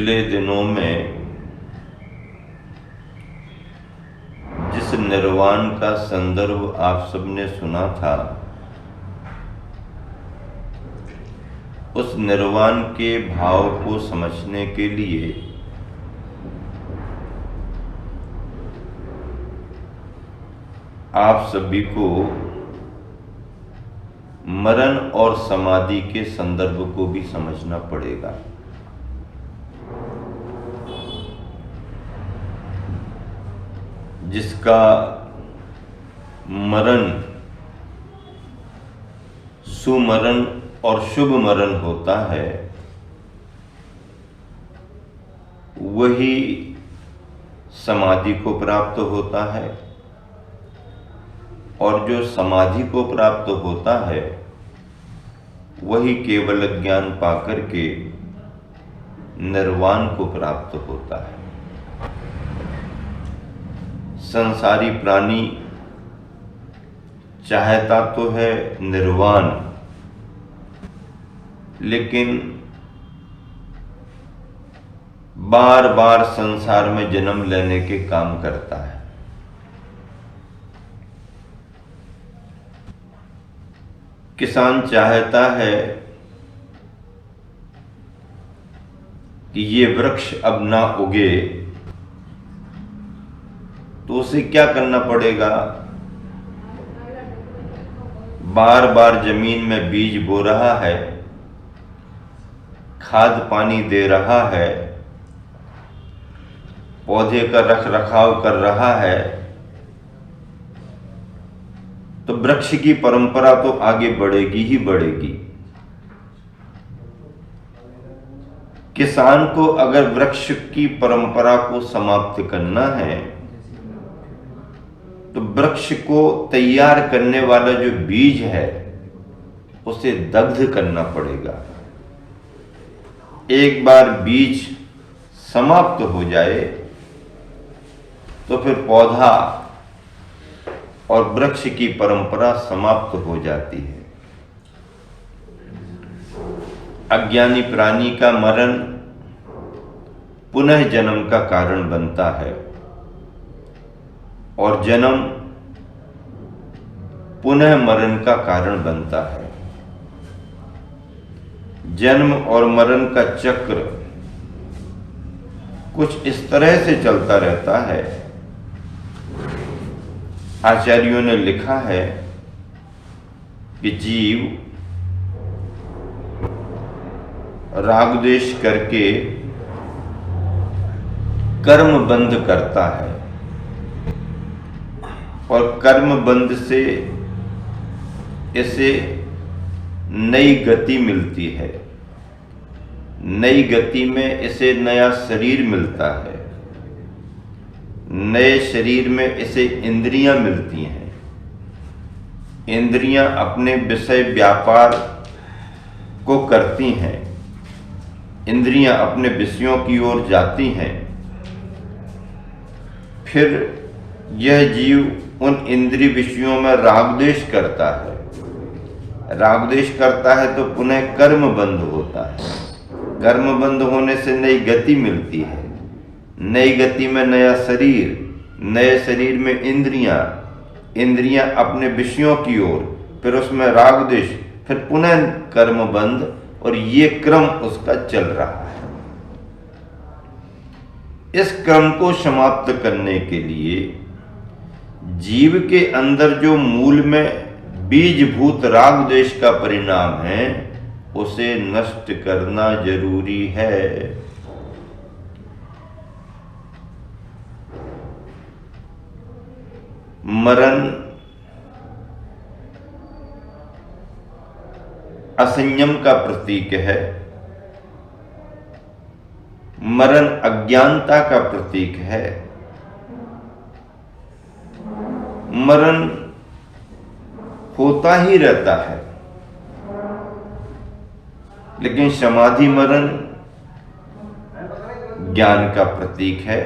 पिछले दिनों में जिस निर्वाण का संदर्भ आप सबने सुना था, उस निर्वाण के भाव को समझने के लिए आप सभी को मरण और समाधि के संदर्भ को भी समझना पड़ेगा। जिसका मरण सुमरण और शुभ मरण होता है, वही समाधि को प्राप्त होता है, और जो समाधि को प्राप्त होता है वही केवल ज्ञान पाकर के निर्वाण को प्राप्त होता है। संसारी प्राणी चाहता तो है निर्वाण, लेकिन बार बार संसार में जन्म लेने के काम करता है। किसान चाहता है कि ये वृक्ष अब ना उगे, तो उसे क्या करना पड़ेगा? बार बार जमीन में बीज बो रहा है, खाद पानी दे रहा है, पौधे का रख रखाव कर रहा है, तो वृक्ष की परंपरा तो आगे बढ़ेगी ही बढ़ेगी। किसान को अगर वृक्ष की परंपरा को समाप्त करना है, तो वृक्ष को तैयार करने वाला जो बीज है उसे दग्ध करना पड़ेगा। एक बार बीज समाप्त हो जाए तो फिर पौधा और वृक्ष की परंपरा समाप्त हो जाती है। अज्ञानी प्राणी का मरण पुनः जन्म का कारण बनता है, और जन्म पुनः मरण का कारण बनता है। जन्म और मरण का चक्र कुछ इस तरह से चलता रहता है। आचार्यों ने लिखा है कि जीव राग द्वेष करके कर्म बंध करता है, और कर्म बंध से इसे नई गति मिलती है। नई गति में इसे नया शरीर मिलता है। नए शरीर में इसे इंद्रियां मिलती हैं। इंद्रियां अपने विषय व्यापार को करती हैं। इंद्रियां अपने विषयों की ओर जाती हैं। फिर यह जीव उन इंद्रिय विषयों में राग द्वेष करता है। राग द्वेष करता है तो पुनः कर्म बंध होता है। कर्म बंध होने से नई गति मिलती है। नई गति में नया शरीर, नए शरीर में इंद्रियां, इंद्रियां अपने विषयों की ओर, फिर उसमें राग द्वेष, फिर पुनः कर्म बंध, और ये क्रम उसका चल रहा है। इस क्रम को समाप्त करने के लिए जीव के अंदर जो मूल में बीजभूत राग द्वेष का परिणाम है, उसे नष्ट करना जरूरी है। मरण असंयम का प्रतीक है। मरण अज्ञानता का प्रतीक है। मरण होता ही रहता है, लेकिन समाधि मरण ज्ञान का प्रतीक है।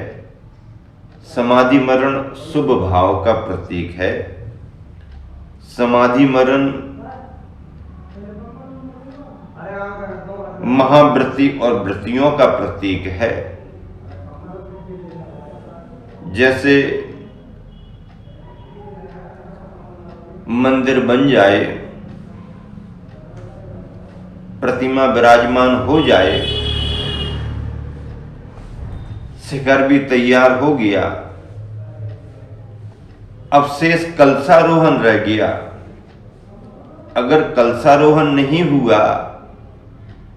समाधि मरण शुभ भाव का प्रतीक है। समाधि मरण महाव्रती और व्रतियों का प्रतीक है। जैसे मंदिर बन जाए, प्रतिमा विराजमान हो जाए, शिखर भी तैयार हो गया, अब शेष कलशारोहण रह गया। अगर कलशारोहण नहीं हुआ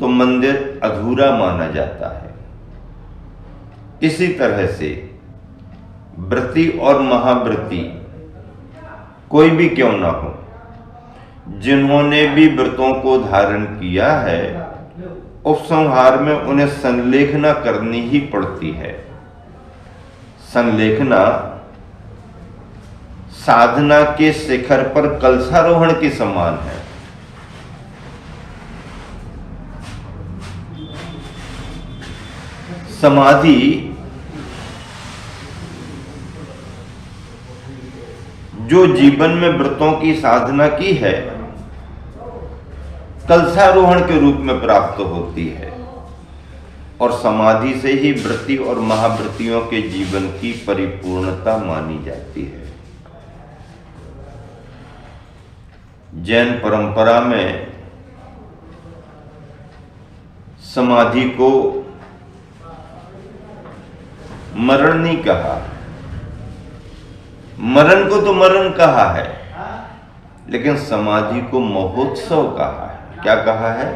तो मंदिर अधूरा माना जाता है। इसी तरह से व्रती और महाव्रती कोई भी क्यों ना हो, जिन्होंने भी व्रतों को धारण किया है, उपसंहार में उन्हें संलेखना करनी ही पड़ती है। संलेखना साधना के शिखर पर कलशारोहण के समान है। समाधि जो जीवन में व्रतों की साधना की है, कलशारोहण के रूप में प्राप्त होती है, और समाधि से ही व्रती और महाव्रतियों के जीवन की परिपूर्णता मानी जाती है। जैन परंपरा में समाधि को मरण नहीं कहा, मरण को तो मरण कहा है, लेकिन समाधि को महोत्सव कहा है। क्या कहा है?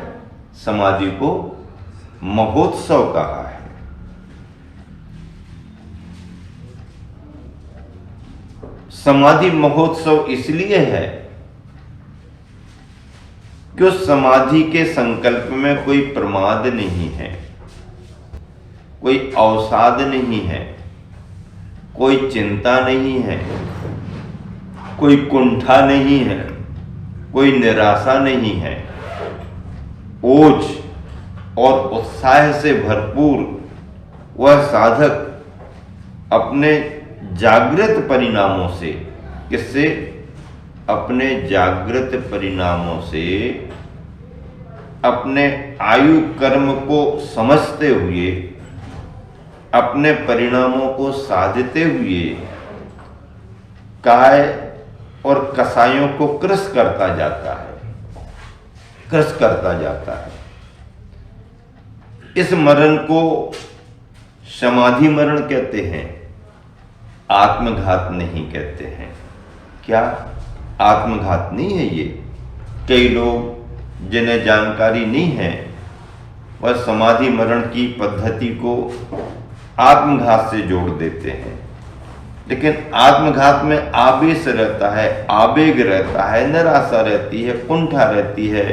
समाधि को महोत्सव कहा है। समाधि महोत्सव इसलिए है कि उस समाधि के संकल्प में कोई प्रमाद नहीं है, कोई अवसाद नहीं है, कोई चिंता नहीं है, कोई कुंठा नहीं है, कोई निराशा नहीं है। ओज और उत्साह से भरपूर वह साधक अपने जागृत परिणामों से, किससे? अपने जागृत परिणामों से, अपने आयु कर्म को समझते हुए, अपने परिणामों को साधते हुए काय और कसायों को कृश करता जाता है, कृश करता जाता है। इस मरण को समाधि मरण कहते हैं, आत्मघात नहीं कहते हैं। क्या? आत्मघात नहीं है ये। कई लोग जिन्हें जानकारी नहीं है, वह समाधि मरण की पद्धति को आत्मघात से जोड़ देते हैं। लेकिन आत्मघात में आवेश रहता है, आवेग रहता है, निराशा रहती है, कुंठा रहती है,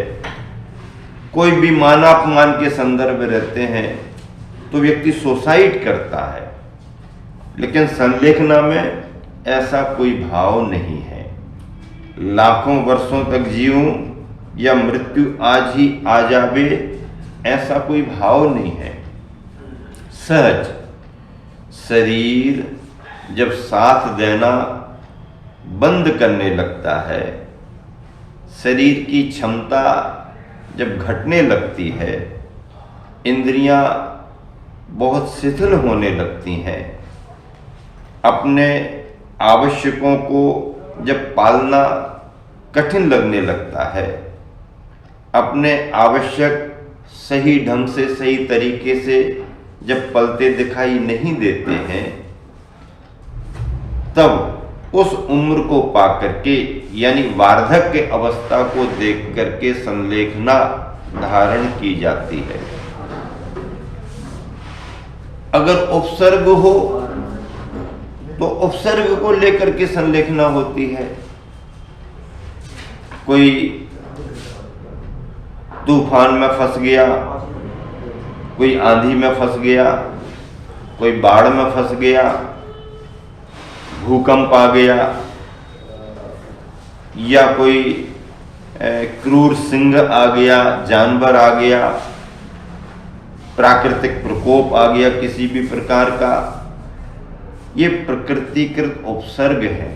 कोई भी मानापमान के संदर्भ रहते हैं, तो व्यक्ति सुसाइड करता है। लेकिन संलेखना में ऐसा कोई भाव नहीं है। लाखों वर्षों तक जीऊं या मृत्यु आज ही आ जावे, ऐसा कोई भाव नहीं है। सहज शरीर जब साथ देना बंद करने लगता है, शरीर की क्षमता जब घटने लगती है, इंद्रियां बहुत शिथिल होने लगती हैं, अपने आवश्यकों को जब पालना कठिन लगने लगता है, अपने आवश्यक सही ढंग से, सही तरीके से जब पलते दिखाई नहीं देते हैं, तब उस उम्र को पा करके, यानी वार्धक्य अवस्था को देख करके संलेखना धारण की जाती है। अगर उपसर्ग हो तो उपसर्ग को लेकर के संलेखना होती है। कोई तूफान में फंस गया, कोई आंधी में फंस गया, कोई बाढ़ में फंस गया, भूकंप आ गया, या कोई क्रूर सिंह आ गया, जानवर आ गया, प्राकृतिक प्रकोप आ गया किसी भी प्रकार का, ये प्रकृतिकृत उपसर्ग है।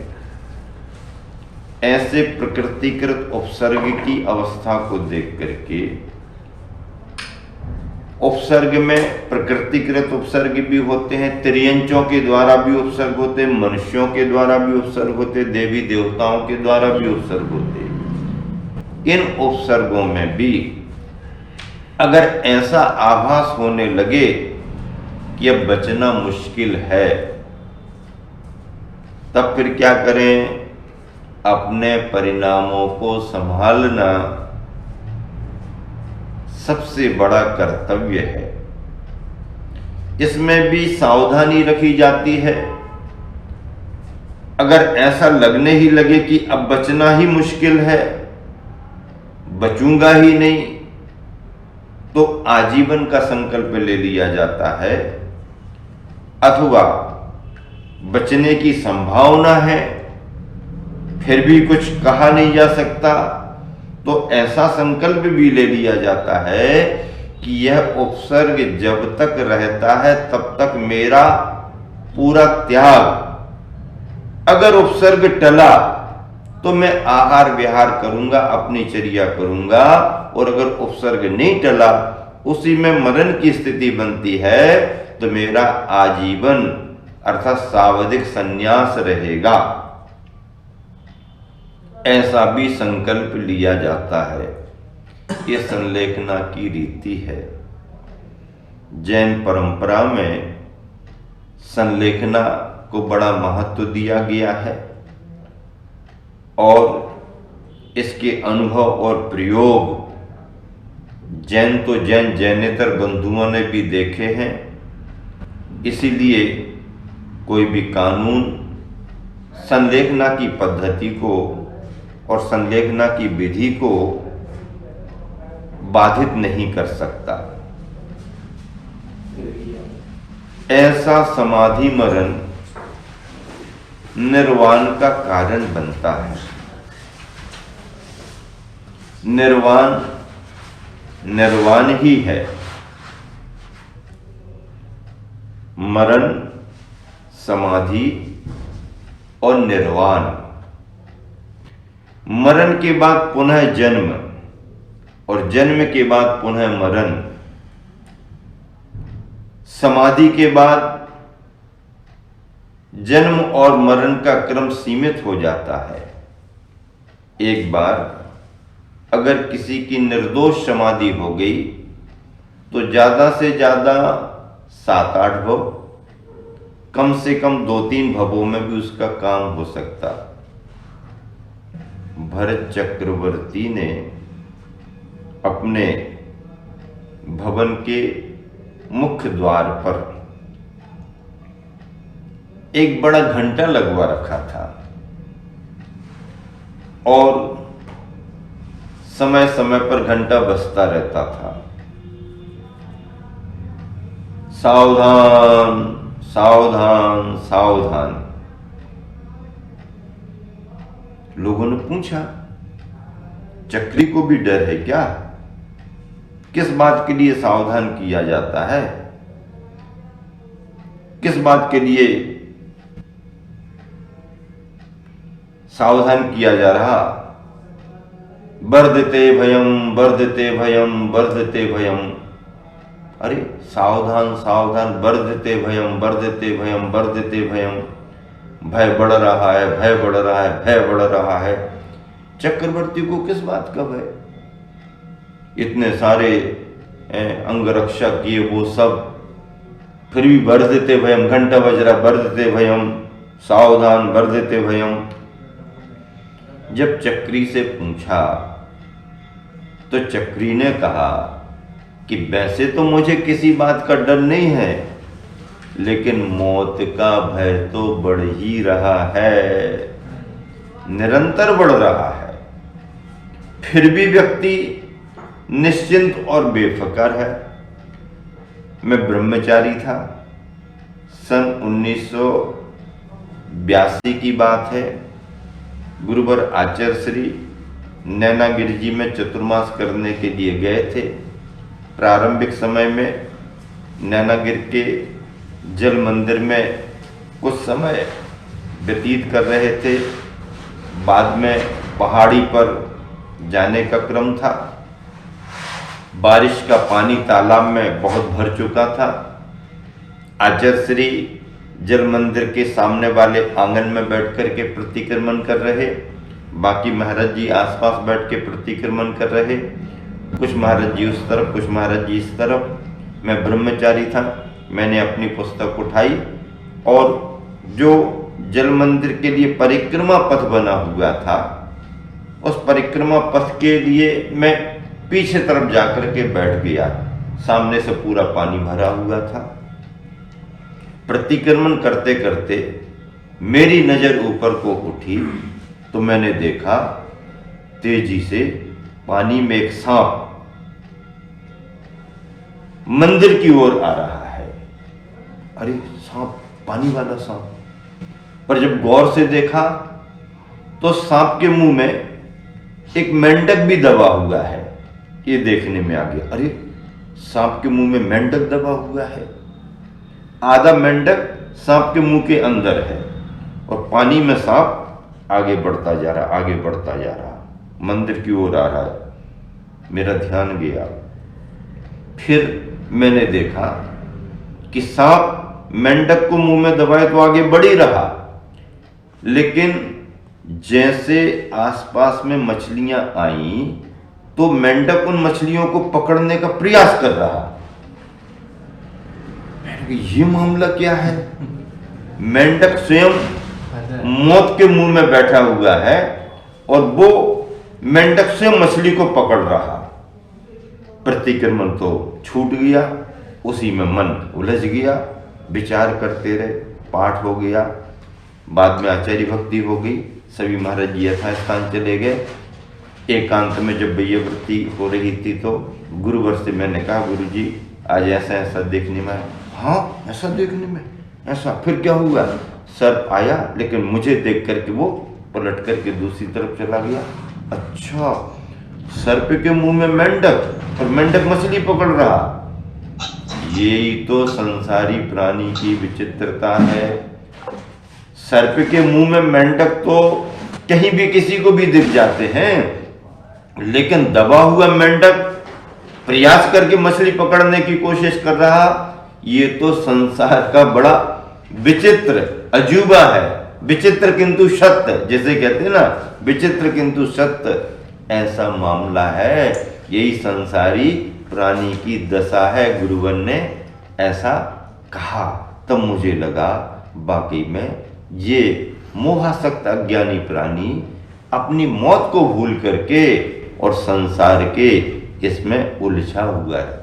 ऐसे प्रकृतिकृत उपसर्ग की अवस्था को देख करके उपसर्ग में प्रकृतिकृत उपसर्ग भी होते हैं, त्रियंचों के द्वारा भी उपसर्ग होते हैं, मनुष्यों के द्वारा भी उपसर्ग होते, देवी देवताओं के द्वारा भी उपसर्ग होते। इन उपसर्गों में भी अगर ऐसा आभास होने लगे कि अब बचना मुश्किल है, तब फिर क्या करें? अपने परिणामों को संभालना सबसे बड़ा कर्तव्य है। इसमें भी सावधानी रखी जाती है। अगर ऐसा लगने ही लगे कि अब बचना ही मुश्किल है, बचूंगा ही नहीं, तो आजीवन का संकल्प ले लिया जाता है। अथवा बचने की संभावना है फिर भी कुछ कहा नहीं जा सकता, तो ऐसा संकल्प भी ले लिया जाता है कि यह उपसर्ग जब तक रहता है तब तक मेरा पूरा त्याग। अगर उपसर्ग टला तो मैं आहार विहार करूंगा, अपनी चर्या करूंगा, और अगर उपसर्ग नहीं टला, उसी में मरण की स्थिति बनती है, तो मेरा आजीवन अर्थात सावधिक संन्यास रहेगा। ऐसा भी संकल्प लिया जाता है। यह संलेखना की रीति है। जैन परंपरा में संलेखना को बड़ा महत्व दिया गया है और इसके अनुभव और प्रयोग जैन तो जैनेतर बंधुओं ने भी देखे हैं। इसीलिए कोई भी कानून संलेखना की पद्धति को और संलेखना की विधि को बाधित नहीं कर सकता। ऐसा समाधि मरण निर्वाण का कारण बनता है। निर्वाण ही है। मरण, समाधि और निर्वाण। मरण के बाद पुनः जन्म और जन्म के बाद पुनः मरण। समाधि के बाद जन्म और मरण का क्रम सीमित हो जाता है। एक बार अगर किसी की निर्दोष समाधि हो गई तो ज्यादा से ज्यादा 7-8 भव, कम से कम 2-3 भवों में भी उसका काम हो सकता। भरत चक्रवर्ती ने अपने भवन के मुख्य द्वार पर एक बड़ा घंटा लगवा रखा था और समय समय पर घंटा बजता रहता था। सावधान, सावधान, सावधान। लोगों ने पूछा, चक्री को भी डर है क्या? किस बात के लिए सावधान किया जाता है? किस बात के लिए सावधान किया जा रहा? वर्धते भयम, वर्धते भयम, वर्धते भयम। अरे सावधान, सावधान, वर्धते भयम, वर्धते भयम, वर्धते भयम। भय बढ़ रहा है, भय बढ़ रहा है, भय बढ़ रहा है। चक्रवर्ती को किस बात का भय? इतने सारे अंगरक्षा किए वो सब, फिर भी वर्धते भयम, घंटा बज रहा, वर्धते भयम, सावधान, वर्धते भयम। जब चक्री से पूछा तो चक्री ने कहा कि वैसे तो मुझे किसी बात का डर नहीं है, लेकिन मौत का भय तो बढ़ ही रहा है, निरंतर बढ़ रहा है। फिर भी व्यक्ति निश्चिंत और बेफिक्र है। मैं ब्रह्मचारी था। सन 1982 की बात है। गुरुवर आचार्य श्री नैनागिरी जी में चतुर्मास करने के लिए गए थे। प्रारंभिक समय में नैनागिर के जल मंदिर में कुछ समय व्यतीत कर रहे थे। बाद में पहाड़ी पर जाने का क्रम था। बारिश का पानी तालाब में बहुत भर चुका था। आचार्य श्री जल मंदिर के सामने वाले आंगन में बैठ कर के प्रतिक्रमण कर रहे, बाकी महाराज जी आसपास बैठ के प्रतिक्रमण कर रहे। कुछ महाराज जी उस तरफ, कुछ महाराज जी इस तरफ। मैं ब्रह्मचारी था। मैंने अपनी पुस्तक उठाई और जो जल मंदिर के लिए परिक्रमा पथ बना हुआ था, उस परिक्रमा पथ के लिए मैं पीछे तरफ जाकर के बैठ गया। सामने से पूरा पानी भरा हुआ था। प्रतिक्रमण करते करते मेरी नजर ऊपर को उठी तो मैंने देखा तेजी से पानी में एक सांप मंदिर की ओर आ रहा है। अरे सांप, पानी वाला सांप। पर जब गौर से देखा तो सांप के मुंह में एक मेंढक भी दबा हुआ है। ये देखने में आ गया, अरे सांप के मुंह में मेंढक दबा हुआ है। आधा मेंढक सांप के मुंह के अंदर है और पानी में सांप आगे बढ़ता जा रहा, आगे बढ़ता जा रहा, मंदिर की ओर आ रहा है। मेरा ध्यान गया। फिर मैंने देखा कि सांप मेंढक को मुंह में दबाए तो आगे बढ़ ही रहा, लेकिन जैसे आसपास में मछलियां आई तो मेंढक उन मछलियों को पकड़ने का प्रयास कर रहा। ये मामला क्या है? मेंढक स्वयं मौत के मुंह में बैठा हुआ है और वो मेंढक स्वयं मछली को पकड़ रहा। प्रतिक्रमण तो छूट गया, उसी में मन उलझ गया, विचार करते रहे, पाठ हो गया। बाद में आचार्य भक्ति हो गई, सभी महाराज जी यथास्थान चले गए। एकांत में जब भैया वृत्ति हो रही थी तो गुरुवर से मैंने कहा, गुरु जी आज ऐसा ऐसा देखने में। हाँ, ऐसा देखने में ऐसा? फिर क्या हुआ? सर्प आया, लेकिन मुझे देख करके वो पलट करके दूसरी तरफ चला गया। अच्छा, सर्प के मुंह में मेंढक और मेंढक मछली पकड़ रहा। यही तो संसारी प्राणी की विचित्रता है। सर्प के मुंह में मेंढक तो कहीं भी किसी को भी दिख जाते हैं, लेकिन दबा हुआ मेंढक प्रयास करके मछली पकड़ने की कोशिश कर रहा। ये तो संसार का बड़ा विचित्र अजूबा है। विचित्र किंतु सत्य, जैसे कहते हैं ना, विचित्र किंतु सत्य, ऐसा मामला है। यही संसारी प्राणी की दशा है। गुरुवर ने ऐसा कहा। तब मुझे लगा बाकी में ये मोहासक्त अज्ञानी प्राणी अपनी मौत को भूल करके और संसार के इसमें उलझा हुआ है।